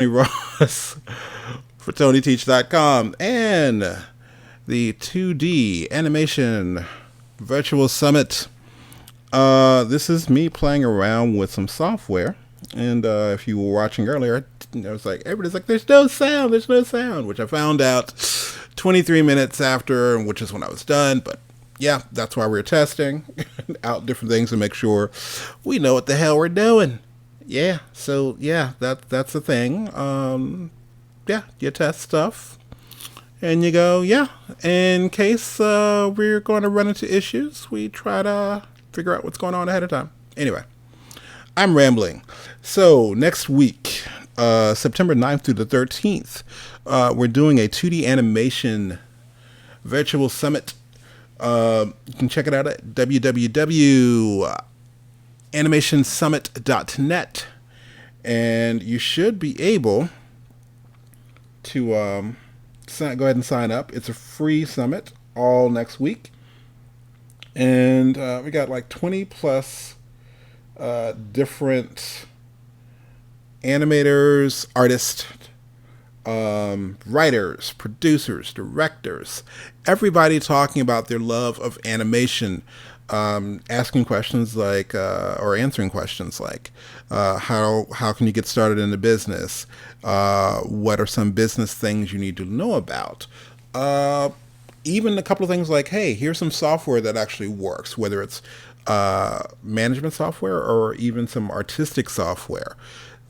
Ross for tonyteach.com and the 2D Animation Virtual Summit. This is me playing around with some software. And if you were watching earlier, I was like, everybody's like, there's no sound, which I found out 23 minutes after, which is when I was done. But yeah, that's why we're testing out different things to make sure we know what the hell we're doing. Yeah, so yeah, that's the thing. Yeah, you test stuff and you go, yeah. In case we're going to run into issues, we try to figure out what's going on ahead of time. Anyway, I'm rambling. So next week, September 9th through the 13th, we're doing a 2D animation virtual summit. You can check it out at www.animationsummit.net, and you should be able to go ahead and sign up. It's a free summit all next week, and we got like 20 plus different animators, artists, writers, producers, directors, everybody talking about their love of animation, asking questions like, or answering questions like, how can you get started in the business? What are some business things you need to know about? Even a couple of things like, hey, here's some software that actually works, whether it's management software or even some artistic software.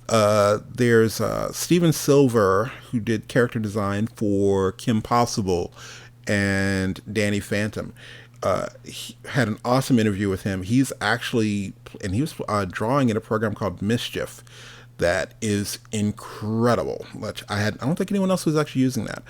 There's Steven Silver, who did character design for Kim Possible and Danny Phantom. He had an awesome interview with him. He was drawing in a program called Mischief that is incredible. Which I don't think anyone else was actually using that.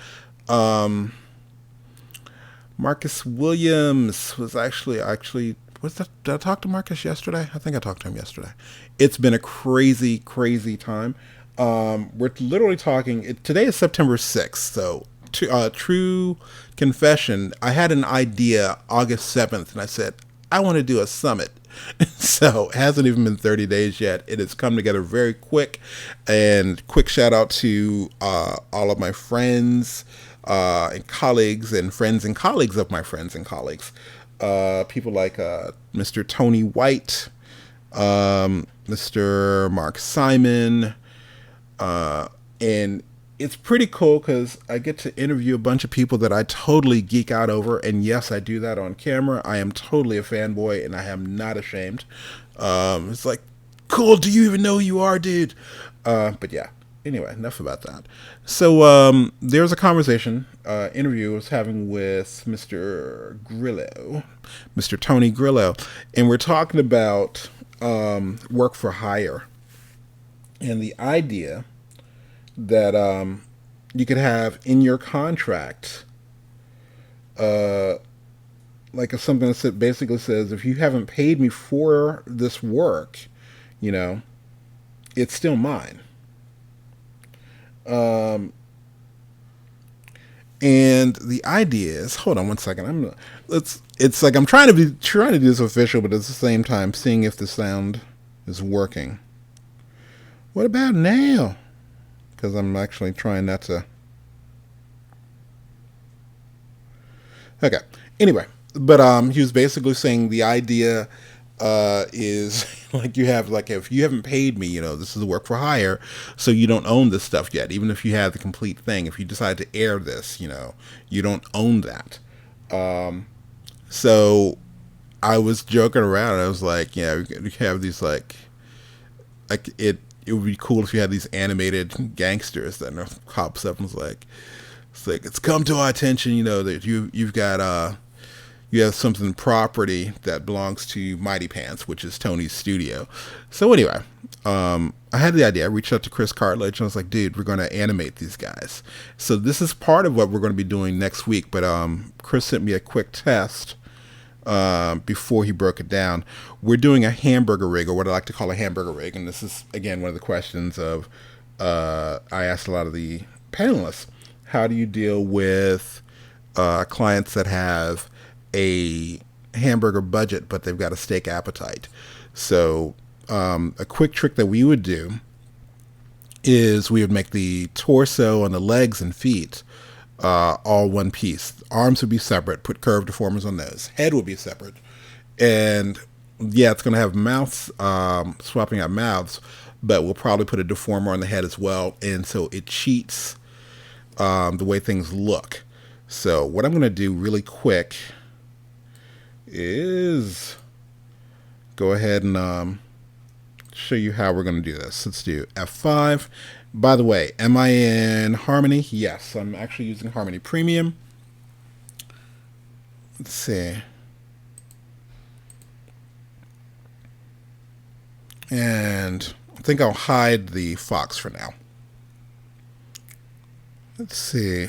Marcus Williams was actually was that, did I talk to Marcus yesterday? I think I talked to him yesterday. It's been a crazy, crazy time. We're literally talking. Today is September 6th, so true confession. I had an idea August 7th, and I said I want to do a summit. So it hasn't even been 30 days yet. It has come together very quick. And quick shout out to all of my friends and colleagues and friends and colleagues of my friends and colleagues. People like Mr. Tony White, Mr. Mark Simon, and it's pretty cool because I get to interview a bunch of people that I totally geek out over, and yes, I do that on camera. I am totally a fanboy, and I am not ashamed. It's like, cool, do you even know who you are, dude? But yeah, anyway, enough about that. So there's a conversation, interview I was having with Mr. Grillo, Mr. Tony Grillo, and we're talking about work for hire and the idea that you could have in your contract, like something that basically says, if you haven't paid me for this work, you know, it's still mine. And the idea is, hold on one second. It's like I'm trying to do this official, but at the same time, seeing if the sound is working. What about now? Because I'm actually trying not to. Okay. Anyway, but he was basically saying the idea is like you have like if you haven't paid me, you know, this is a work for hire, so you don't own this stuff yet. Even if you have the complete thing, if you decide to air this, you know, you don't own that. So I was joking around. And I was like, yeah, we have these like it would be cool if you had these animated gangsters that pops up and it's like it's come to our attention, you know, that you've got you have something property that belongs to Mighty Pants, which is Tony's studio. So anyway, I had the idea. I reached out to Chris Cartledge and I was like, dude, we're going to animate these guys. So this is part of what we're going to be doing next week. But Chris sent me a quick test before he broke it down. We're doing a hamburger rig, or what I like to call a hamburger rig. And this is, again, one of the questions of I asked a lot of the panelists. How do you deal with clients that have a hamburger budget, but they've got a steak appetite? So a quick trick that we would do is we would make the torso and the legs and feet all one piece. Arms would be separate, put curved deformers on those. Head would be separate. And yeah, it's going to have mouths, swapping out mouths, but we'll probably put a deformer on the head as well. And so it cheats the way things look. So what I'm going to do really quick is go ahead and show you how we're going to do this. Let's do F5. By the way, am I in Harmony? Yes, I'm actually using Harmony Premium. Let's see. And I think I'll hide the fox for now. Let's see.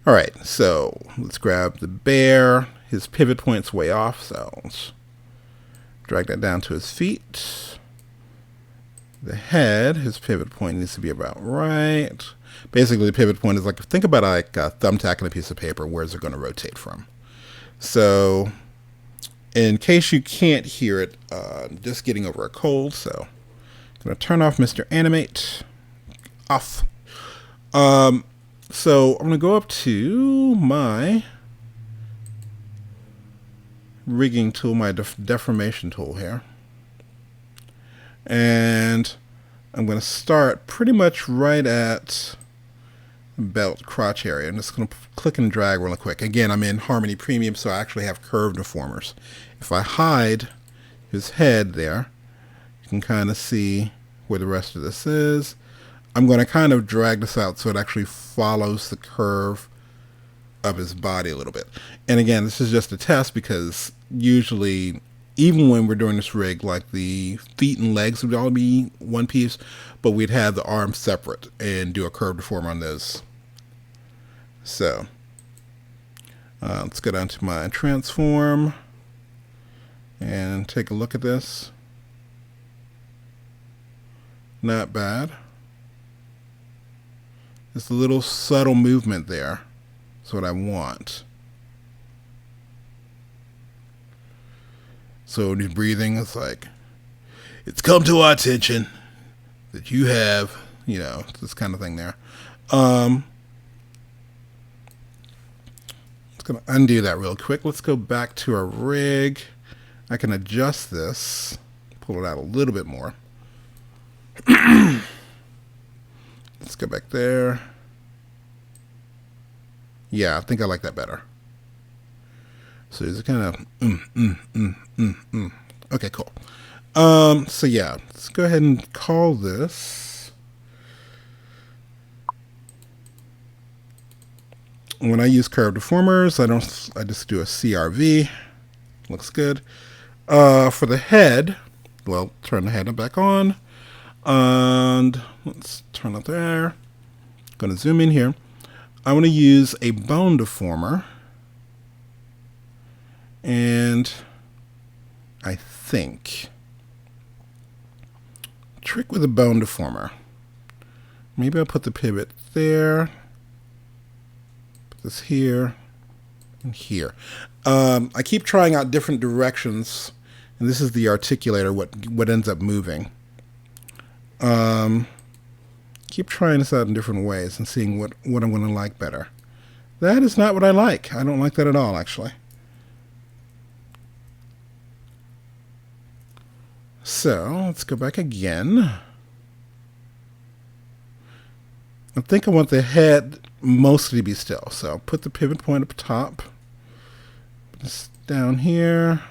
All right, so let's grab the bear. His pivot point's way off, so let's drag that down to his feet. The head, his pivot point needs to be about right. Basically, the pivot point is like, think about like a thumbtack on a piece of paper. Where's it going to rotate from? So, in case you can't hear it, just getting over a cold, so I'm going to turn off Mr. Animate. Off. So I'm going to go up to my rigging tool, my deformation tool here. And I'm going to start pretty much right at belt crotch area. I'm just going to click and drag really quick. Again, I'm in Harmony Premium, so I actually have curved deformers. If I hide his head there, you can kind of see where the rest of this is. I'm going to kind of drag this out so it actually follows the curve of his body a little bit. And again, this is just a test because usually, even when we're doing this rig, like the feet and legs would all be one piece, but we'd have the arms separate and do a curved deformer on those. So let's go down to my transform and take a look at this. Not bad. Just a little subtle movement there. That's what I want. So when he's breathing, it's like, it's come to our attention that you have, you know, this kind of thing there. It's going to undo that real quick. Let's go back to our rig. I can adjust this, pull it out a little bit more. Let's go back there. Yeah, I think I like that better. So it's kind of Okay, cool. So yeah, let's go ahead and call this. When I use curved deformers, I just do a CRV. Looks good. For the head, well, turn the head back on. And let's turn it there. Going to zoom in here. I want to use a bone deformer. And I think trick with a bone deformer. Maybe I'll put the pivot there. Put this here and here. I keep trying out different directions, and this is the articulator, what ends up moving. Keep trying this out in different ways and seeing what I'm going to like better. That is not what I like. I don't like that at all, actually. So let's go back again. I think I want the head mostly to be still. So I'll put the pivot point up top. Put this down here.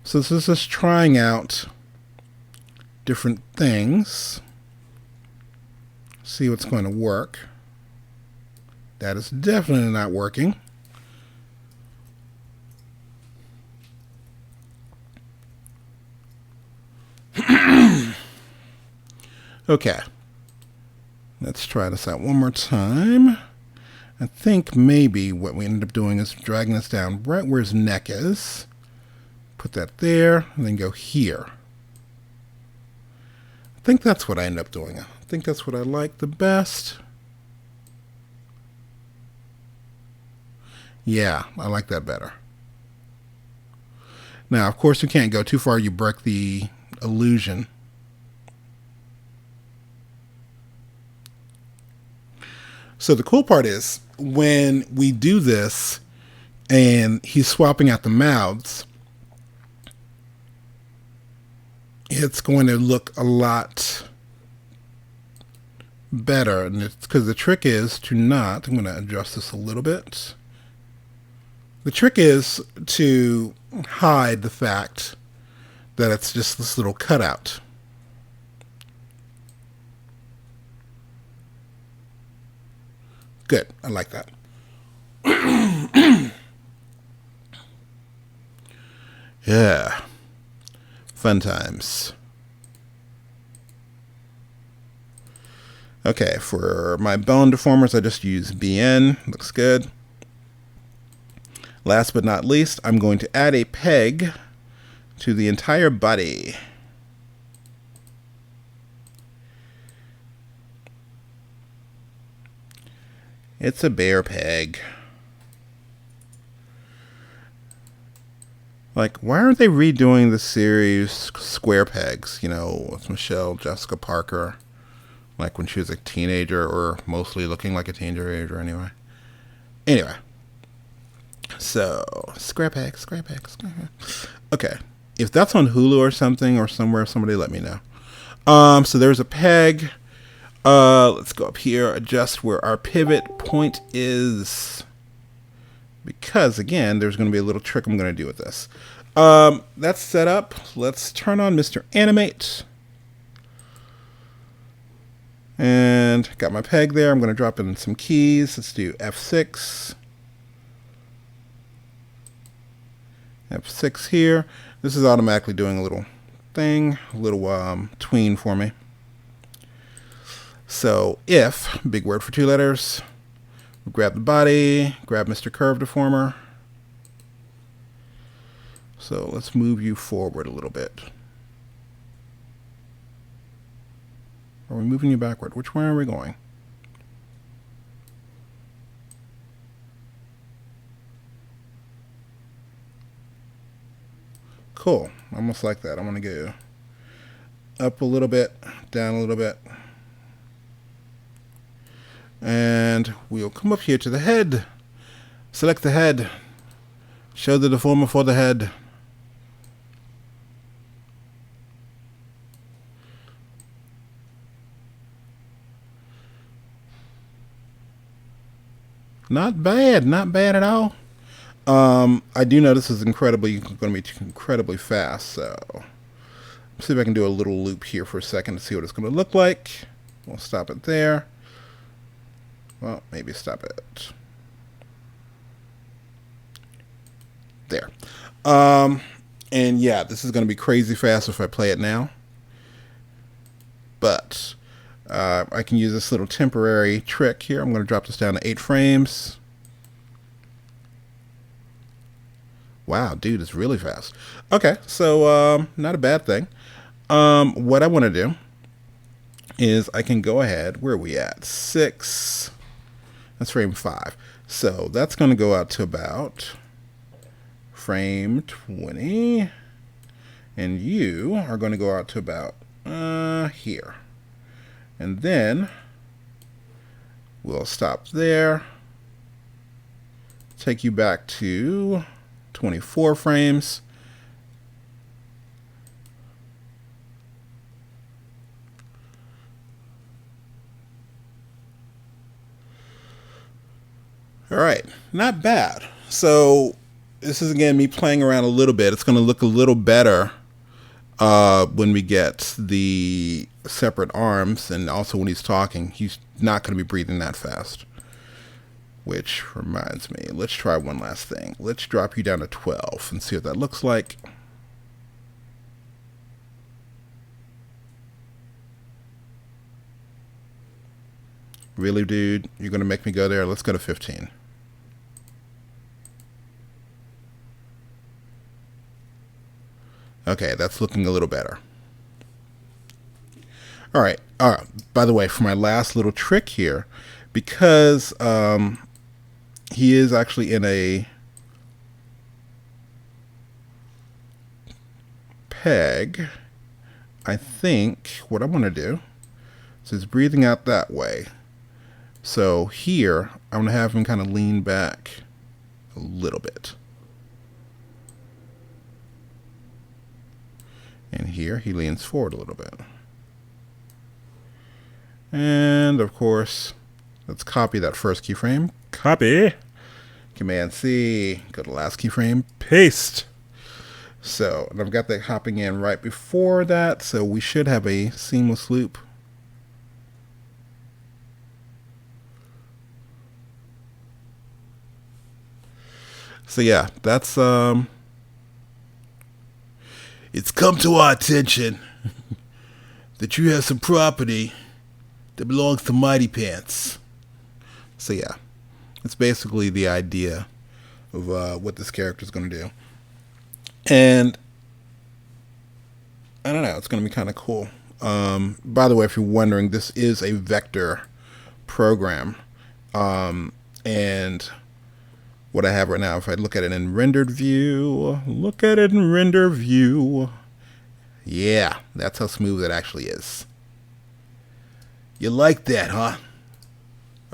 So this is just trying out different things. See what's going to work. That is definitely not working. Okay. Let's try this out one more time. I think maybe what we ended up doing is dragging this down right where his neck is. Put that there, and then go here. I think that's what I ended up doing. I think that's what I like the best. Yeah, I like that better. Now, of course, you can't go too far. You break the illusion. So the cool part is when we do this and he's swapping out the mouths, it's going to look a lot better. And it's because the trick is to not, I'm going to adjust this a little bit. The trick is to hide the fact that it's just this little cutout. Good. I like that. Yeah. Fun times. Okay, for my bone deformers, I just use BN. Looks good. Last but not least, I'm going to add a peg to the entire body. It's a bear peg. Like, why aren't they redoing the series Square Pegs? You know, with Michelle Jessica Parker. Like when she was a teenager, or mostly looking like a teenager anyway. Anyway. So, Square Pegs. Okay. If that's on Hulu or something, or somewhere, somebody let me know. So there's a peg. Let's go up here, adjust where our pivot point is. Because, again, there's going to be a little trick I'm going to do with this. That's set up. Let's turn on Mr. Animate. And got my peg there. I'm going to drop in some keys. Let's do F6. F6 here. This is automatically doing a little thing, a little tween for me. So if, big word for 2 letters, grab the body, grab Mr. Curve Deformer. So let's move you forward a little bit. Are we moving you backward? Which way are we going? Cool. Almost like that. I'm going to go up a little bit, down a little bit. And we'll come up here to the head. Select the head. Show the deformer for the head. Not bad. Not bad at all. I do know this is going to be incredibly fast, so let's see if I can do a little loop here for a second to see what it's going to look like. We'll stop it there. Well, maybe stop it there. And yeah, this is going to be crazy fast if I play it now. But I can use this little temporary trick here. I'm going to drop this down to 8 frames. Wow, dude, it's really fast. Okay, so not a bad thing. What I want to do is I can go ahead. Where are we at? 6. That's frame 5. So that's going to go out to about frame 20. And you are going to go out to about here. And then we'll stop there. Take you back to 24 frames. All right, not bad. So this is, again, me playing around a little bit. It's going to look a little better when we get the separate arms, and also when he's talking. He's not going to be breathing that fast. Which reminds me, let's try one last thing. Let's drop you down to 12 and see what that looks like. Really, dude? You're going to make me go there? Let's go to 15. Okay, that's looking a little better. All right. By the way, for my last little trick here, because he is actually in a peg, I think what I'm going to do is he's breathing out that way. So here, I'm going to have him kind of lean back a little bit. And here, he leans forward a little bit. And, of course, let's copy that first keyframe. Copy. Command C. Go to last keyframe. Paste. So, and I've got that hopping in right before that, so we should have a seamless loop. So yeah, that's it's come to our attention that you have some property that belongs to Mighty Pants. So yeah, it's basically the idea of what this character is going to do. And I don't know, it's going to be kind of cool. By the way, if you're wondering, this is a vector program. And what I have right now, if I look at it in rendered view, yeah, that's how smooth it actually is. You like that, huh?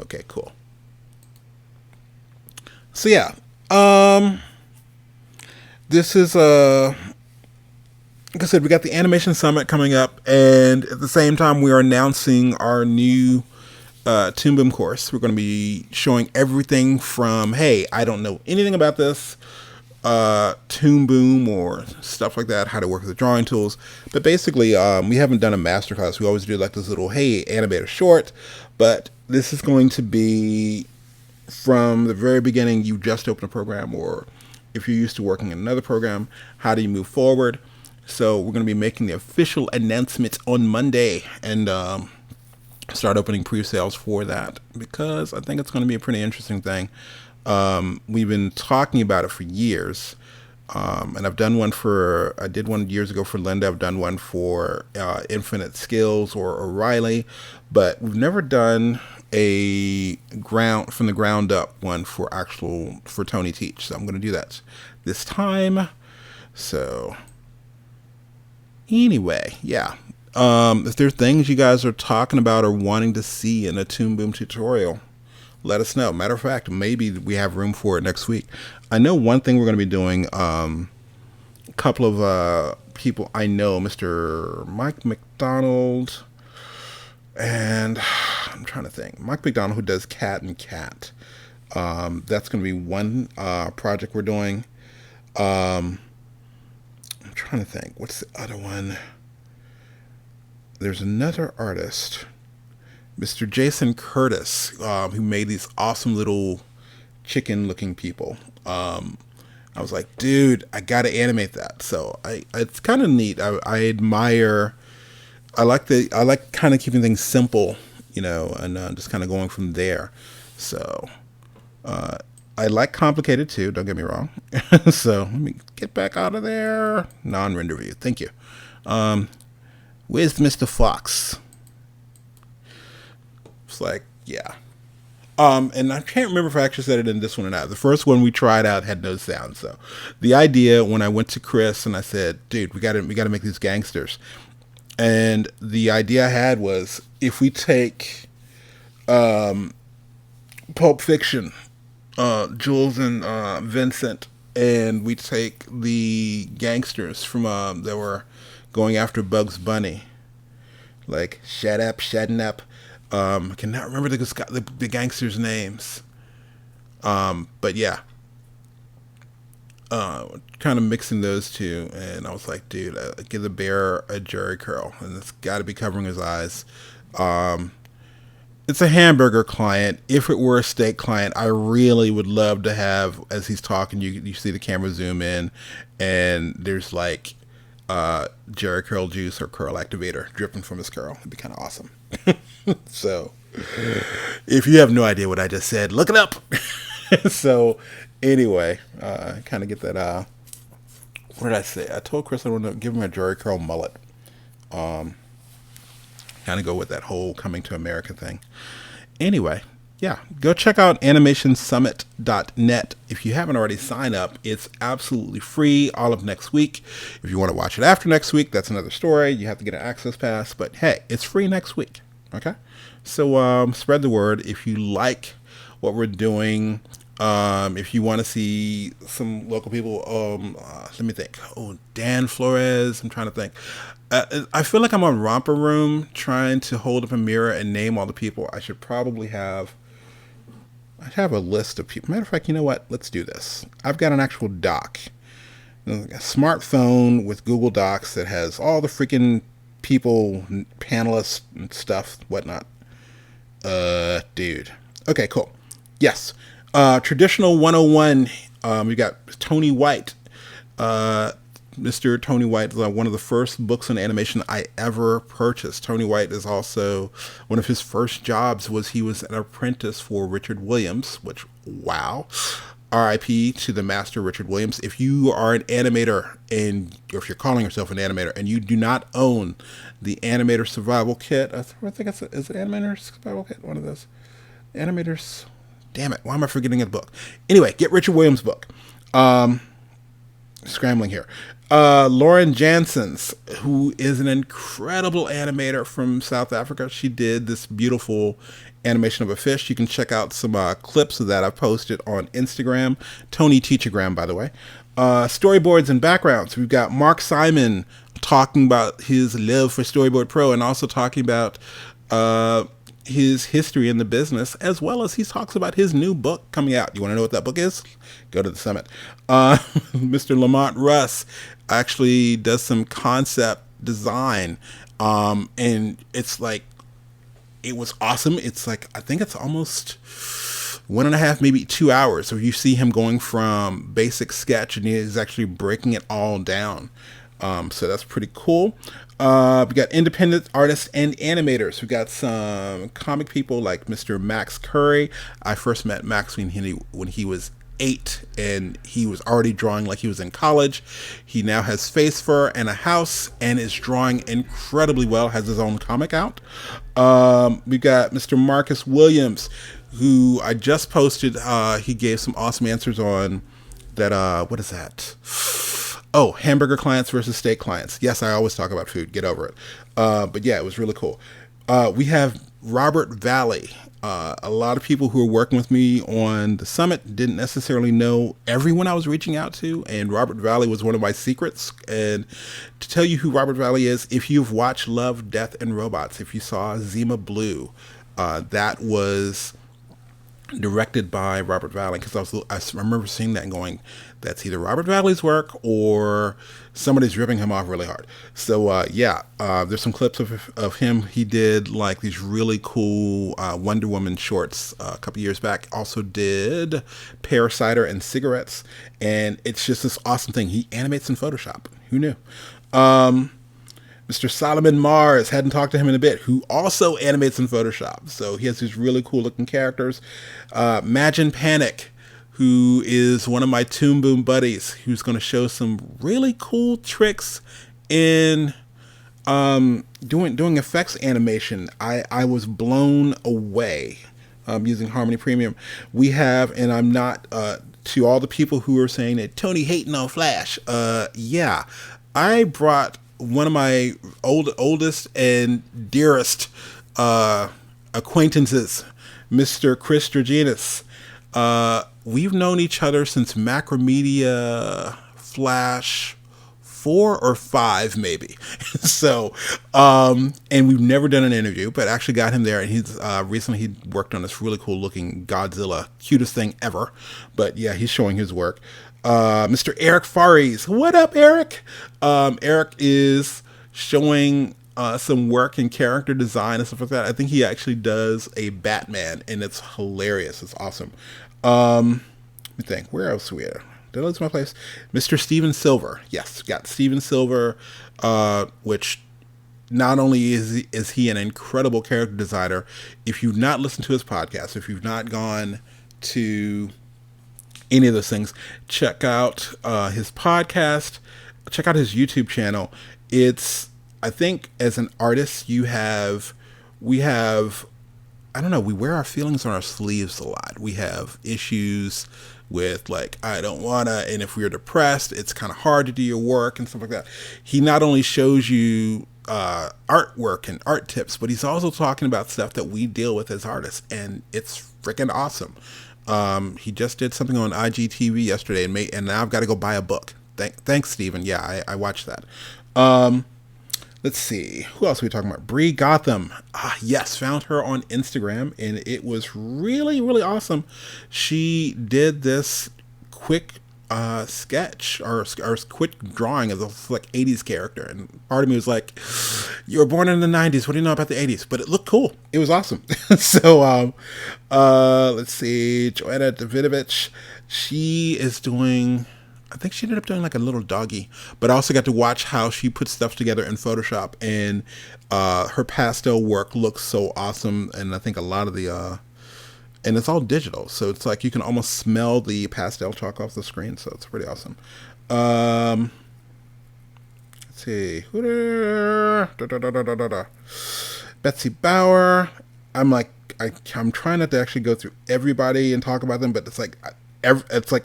Okay, cool. So yeah, this is like I said, we got the Animation Summit coming up, and at the same time, we are announcing our new Toon Boom course. We're going to be showing everything from, hey, I don't know anything about this Toon Boom or stuff like that, how to work with the drawing tools. But basically, we haven't done a masterclass. We always do like this little, hey, animator short. But this is going to be from the very beginning. You just open a program, or if you're used to working in another program, how do you move forward? So we're going to be making the official announcement on Monday, and start opening pre-sales for that, because I think it's going to be a pretty interesting thing. We've been talking about it for years, and I've done one I did one years ago for Linda. I've done one for Infinite Skills or O'Reilly, but we've never done a from the ground up one for Tony Teach. So I'm going to do that this time. So anyway, yeah. If there are things you guys are talking about or wanting to see in a Toon Boom tutorial, let us know. Matter of fact, maybe we have room for it next week. I know one thing we're going to be doing, a couple of people I know, Mr. Mike McDonald, and I'm trying to think, Mike McDonald, who does Cat and Cat. That's going to be one project we're doing. I'm trying to think, what's the other one? There's another artist, Mr. Jason Curtis, who made these awesome little chicken-looking people. I was like, dude, I gotta animate that. So it's kind of neat. I admire. I like kind of keeping things simple, and just kind of going from there. So I like complicated too. Don't get me wrong. So let me get back out of there. Non-render view. Thank you. Where's Mr. Fox? It's like, yeah. And I can't remember if I actually said it in this one or not. The first one we tried out had no sound. So the idea, when I went to Chris and I said, dude, we gotta make these gangsters. And the idea I had was, if we take Pulp Fiction, Jules and Vincent, and we take the gangsters from that were going after Bugs Bunny, like shut up, shutting up. I cannot remember the gangsters' names. But yeah, kind of mixing those two, and I was like, dude, give the bear a jerry curl, and it's got to be covering his eyes. It's a hamburger client. If it were a steak client, I really would love to have, as he's talking, you see the camera zoom in, and there's like jerry curl juice or curl activator dripping from his curl. It'd be kind of awesome. So if you have no idea what I just said, look it up. So anyway, kind of get that what did I say? I told Chris I want to give him a jerry curl mullet. Kind of go with that whole coming to America thing. Anyway, Yeah, go check out animationsummit.net. If you haven't already signed up, it's absolutely free all of next week. If you want to watch it after next week, that's another story. You have to get an access pass, but hey, it's free next week. Okay? So spread the word. If you like what we're doing, if you want to see some local people, let me think. Oh, Dan Flores. I'm trying to think. I feel like I'm on Romper Room trying to hold up a mirror and name all the people. I should probably have. I have a list of people. Matter of fact, you know what? Let's do this. I've got an actual doc, a smartphone with Google Docs that has all the freaking people, panelists, and stuff, whatnot. Dude. Okay, cool. Yes. Traditional 101. We got Tony White. Mr. Tony White is one of the first books on animation I ever purchased. Tony White is also one of his first jobs was he was an apprentice for Richard Williams, which, wow. RIP to the master Richard Williams. If you are an animator or if you're calling yourself an animator and you do not own the Animator Survival Kit, I think is it Animator Survival Kit? One of those animators. Damn it! Why am I forgetting the book? Anyway, get Richard Williams' book. Scrambling here. Lauren Janssens, who is an incredible animator from South Africa. She did this beautiful animation of a fish. You can check out some clips of that I've posted on Instagram. tonyteachagram, by the way. Storyboards and backgrounds. We've got Mark Simon talking about his love for Storyboard Pro and also talking about his history in the business, as well as he talks about his new book coming out. You want to know what that book is? Go to the summit. Mr. Lamont Russ actually does some concept design, and it's like, it was awesome. It's like, I think it's almost 1.5, maybe 2 hours. So you see him going from basic sketch and he's actually breaking it all down. So that's pretty cool. We got independent artists and animators. We got some comic people like Mr. Max Curry. I first met Max when he was 8 and he was already drawing like he was in college. He now has face fur and a house and is drawing incredibly well, has his own comic out. We got Mr. Marcus Williams, who I just posted. He gave some awesome answers on that. What is that? Oh, hamburger clients versus steak clients. Yes, I always talk about food. Get over it. But yeah, it was really cool. We have Robert Valley. A lot of people who are working with me on the summit didn't necessarily know everyone I was reaching out to, and Robert Valley was one of my secrets. And to tell you who Robert Valley is, if you've watched Love, Death, and Robots, if you saw Zima Blue, that was directed by Robert Valley, because I remember seeing that and going, that's either Robert Valley's work or somebody's ripping him off really hard. So there's some clips of him. He did like these really cool Wonder Woman shorts a couple years back. Also did Pear Cider and Cigarettes, and it's just this awesome thing. He animates in Photoshop. Who knew? Mr. Solomon Mars, hadn't talked to him in a bit, who also animates in Photoshop. So he has these really cool looking characters. Imagine Panic, who is one of my Toon Boom buddies, who's going to show some really cool tricks in doing effects animation. I was blown away using Harmony Premium. We have, and I'm not, to all the people who are saying that Tony hating on Flash, yeah, I brought one of my oldest and dearest acquaintances, Mr. Chris Draginas. We've known each other since Macromedia Flash 4 or 5, maybe. So, and we've never done an interview, but actually got him there. And he's recently he worked on this really cool looking Godzilla, cutest thing ever. But yeah, he's showing his work. Mr. Eric Fares. What up, Eric? Eric is showing some work in character design and stuff like that. I think he actually does a Batman, and it's hilarious. It's awesome. Let me think. Where else are we at? Did I lose my place? Mr. Steven Silver. Yes, got Steven Silver, which not only is he an incredible character designer, if you've not listened to his podcast, if you've not gone to any of those things, check out his podcast, check out his YouTube channel. It's, I think as an artist, we have I don't know, we wear our feelings on our sleeves a lot. We have issues with like, I don't wanna, and if we're depressed, it's kind of hard to do your work and stuff like that. He not only shows you artwork and art tips, but he's also talking about stuff that we deal with as artists, and it's freaking awesome. He just did something on IGTV yesterday, and now I've got to go buy a book. Thanks, Stephen. Yeah, I watched that. Let's see. Who else are we talking about? Bree Gotham. Yes, found her on Instagram, and it was really, really awesome. She did this quick sketch or quick drawing of the like 80s character, and part of me was like, you were born in the 90s, what do you know about the 80s? But it looked cool. It was awesome. So let's see, Joanna Davidovich, she is doing, I think she ended up doing like a little doggy, but I also got to watch how she puts stuff together in Photoshop, and her pastel work looks so awesome. And I think a lot of the and it's all digital, so it's like you can almost smell the pastel chalk off the screen, so it's pretty awesome. Let's see. Betsy Bauer. I'm trying not to actually go through everybody and talk about them, but it's like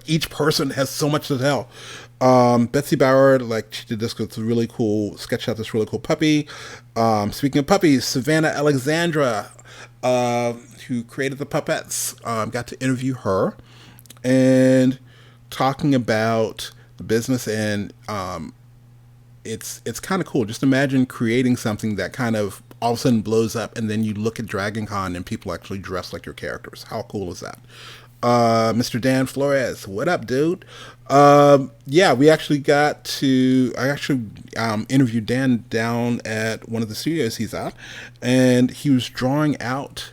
each person has so much to tell. Betsy Bauer, like, she did this with really cool, sketched out this really cool puppy. Speaking of puppies, Savannah Alexandra, who created the puppets, got to interview her and talking about the business, and it's kind of cool. Just imagine creating something that kind of all of a sudden blows up, and then you look at Dragon Con and people actually dress like your characters. How cool is that? Mr. Dan Flores, what up, dude? Yeah, I actually interviewed Dan down at one of the studios he's at, and he was drawing out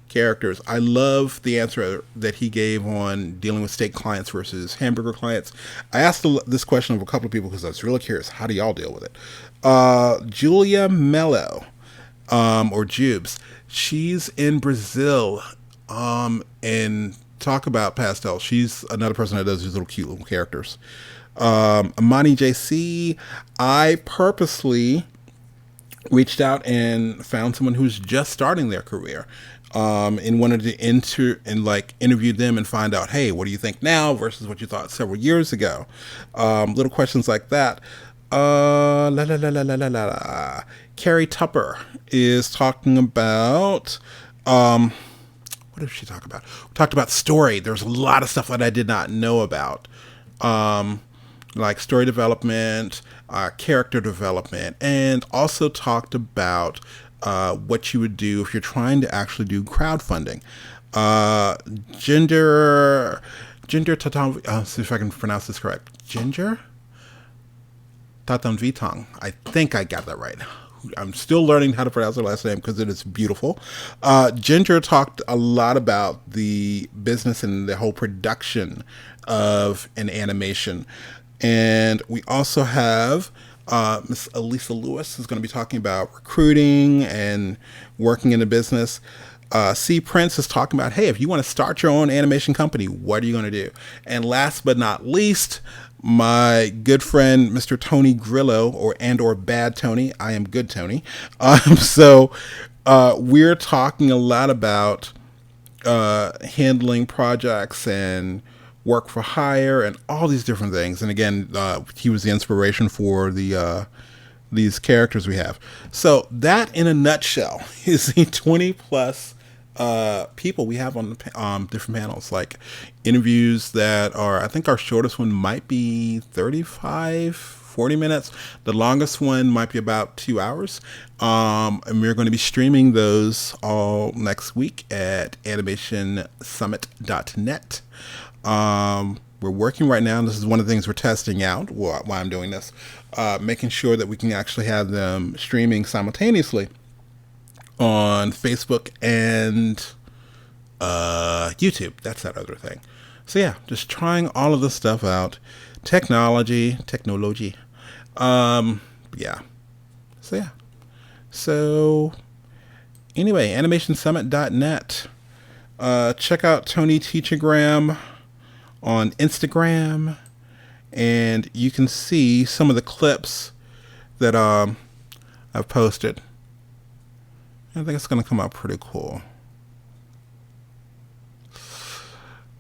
characters. I love the answer that he gave on dealing with steak clients versus hamburger clients. I asked this question of a couple of people because I was really curious. How do y'all deal with it? Julia Mello, or Jubes, she's in Brazil, and talk about pastel. She's another person that does these little cute little characters. Amani JC, I purposely reached out and found someone who's just starting their career, and wanted to interview them and find out, hey, what do you think now versus what you thought several years ago? Little questions like that. Carrie Tupper is talking about, what did she talk about? We talked about story. There's a lot of stuff that I did not know about, like story development, character development, and also talked about what you would do if you're trying to actually do crowdfunding. Ginger Tatam, see if I can pronounce this correct. Ginger Tatam Vitang. I think I got that right. I'm still learning how to pronounce her last name because it is beautiful. Ginger talked a lot about the business and the whole production of an animation. And we also have Miss Elisa Lewis, who's going to be talking about recruiting and working in the business. C. Prince is talking about, hey, if you want to start your own animation company, what are you going to do? And last but not least, my good friend, Mr. Tony Grillo, or Bad Tony. I am good Tony. So we're talking a lot about handling projects and work for hire and all these different things. And again, he was the inspiration for these characters we have. So that, in a nutshell, is the 20 plus people we have on the different panels, like interviews that are, I think our shortest one might be 40 minutes. The longest one might be about 2 hours. And we're going to be streaming those all next week at animationsummit.net. We're working right now, and this is one of the things we're testing out while I'm doing this, making sure that we can actually have them streaming simultaneously on Facebook and YouTube. That's that other thing. So yeah, just trying all of this stuff out. Technology. Yeah. So yeah. So anyway, animationsummit.net. Check out Tony Teachagram on Instagram, and you can see some of the clips that I've posted. I think it's going to come out pretty cool.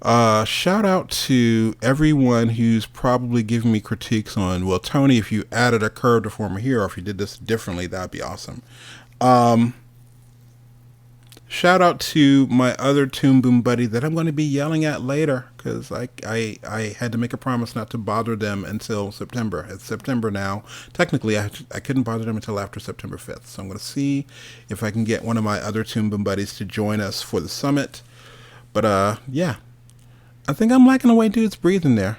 Shout out to everyone who's probably giving me critiques on, well, Tony, if you added a curve to form here, or if you did this differently, that'd be awesome. Um, Shout out to my other Toon Boom buddy that I'm going to be yelling at later because I had to make a promise not to bother them until September. It's September now. Technically, I couldn't bother them until after September 5th. So I'm going to see if I can get one of my other Toon Boom buddies to join us for the summit. But yeah, I think I'm liking the way dude's breathing there.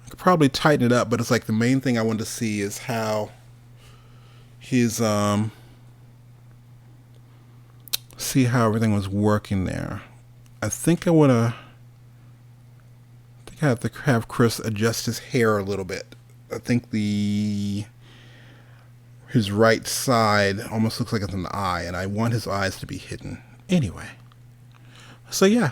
I could probably tighten it up, but it's like the main thing I wanted to see is how his see how everything was working there. I think I want to. I think I have to have Chris adjust his hair a little bit. I think his right side almost looks like it's an eye, and I want his eyes to be hidden. Anyway, so yeah.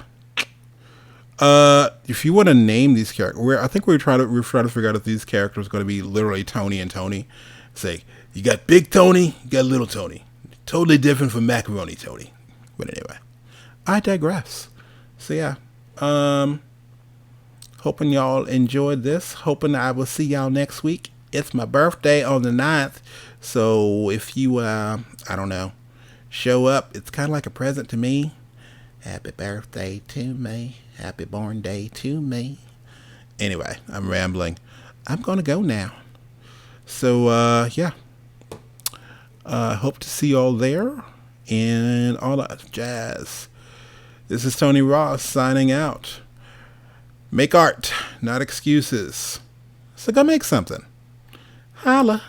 If you want to name these characters, I think we're trying to figure out if these characters are going to be literally Tony and Tony. Say you got Big Tony, you got Little Tony. Totally different from Macaroni Tony. But anyway, I digress. So yeah, hoping y'all enjoyed this. Hoping I will see y'all next week. It's my birthday on the 9th. So if you, I don't know, show up, it's kind of like a present to me. Happy birthday to me. Happy born day to me. Anyway, I'm rambling. I'm going to go now. So, yeah. Hope to see y'all there and all that jazz. This is Tony Ross signing out. Make art, not excuses. So go make something. Holla.